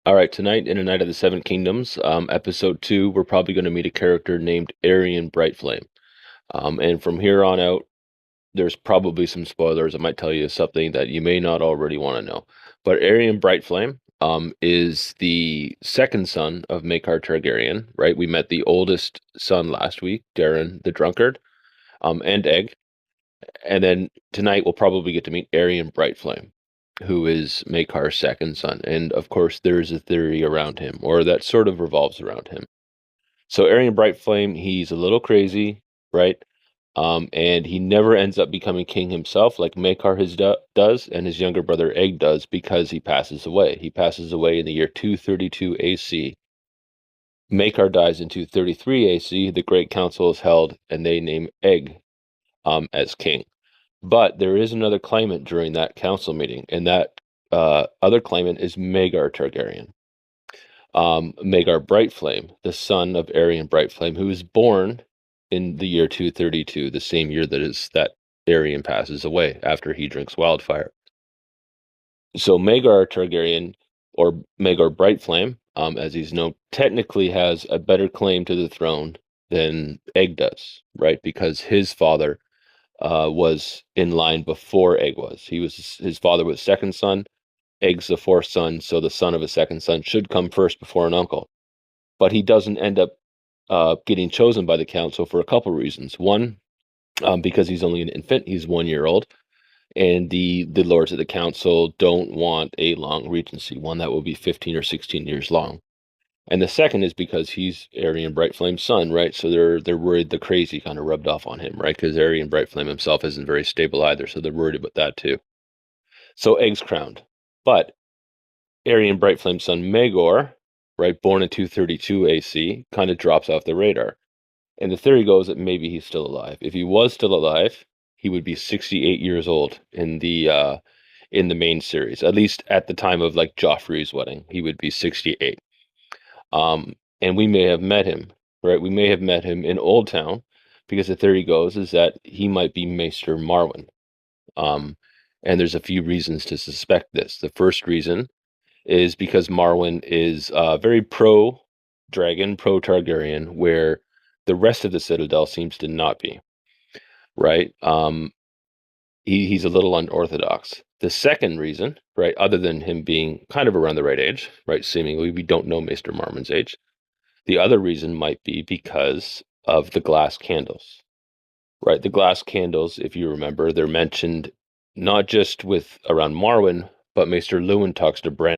All right, tonight in A Night of the Seven Kingdoms, episode 2, we're probably going to meet a character named Aerion Brightflame. And from here on out, there's probably some spoilers. I might tell you something that you may not already want to know. But Aerion Brightflame is the second son of Maekar Targaryen, right? We met the oldest son last week, Darren the Drunkard, and Egg. And then tonight we'll probably get to meet Aerion Brightflame, who is Maekar's second son. And of course, there's a theory around him, or that sort of revolves around him. So Aerion Brightflame, he's a little crazy, right? And he never ends up becoming king himself like Maekar does, and his younger brother Egg does, because he passes away. He passes away in the year 232 AC. Maekar dies in 233 AC. The Great Council is held, and they name Egg as king. But there is another claimant during that council meeting, and that other claimant is Maegor Targaryen. Maegor Brightflame, the son of Aerion Brightflame, who was born in the year 232, the same year that Aerion passes away after he drinks wildfire. So Maegor Targaryen, or Maegor Brightflame, as he's known, technically has a better claim to the throne than Egg does, right? Because his father was in line before Egg was. His father was second son. Egg's the fourth son, so the son of a second son should come first before an uncle. But he doesn't end up getting chosen by the council for a couple reasons. One, because he's only an infant; he's 1 year old, and the lords of the council don't want a long regency, one that will be 15 or 16 years long. And the second is because he's Aerion Brightflame's son, right? So they're worried the crazy kind of rubbed off on him, right? Because Aerion Brightflame himself isn't very stable either, so they're worried about that too. So Egg's crowned, but Aerion Brightflame's son Maegor, right, born in 232 AC, kind of drops off the radar. And the theory goes that maybe he's still alive. If he was still alive, he would be 68 years old in the main series. At least at the time of like Joffrey's wedding, he would be 68. And we may have met him, right? We may have met him in Old Town, because the theory goes is that he might be Maester Marwyn. Um, and there's a few reasons to suspect this. The first reason is because Marwyn is very pro dragon, pro Targaryen, where the rest of the Citadel seems to not be, right? He's a little unorthodox. The second reason, right, other than him being kind of around the right age, right, seemingly we don't know Maester Marwyn's age. The other reason might be because of the glass candles, right? The glass candles, if you remember, they're mentioned not just with around Marwyn, but Maester Lewin talks to Bran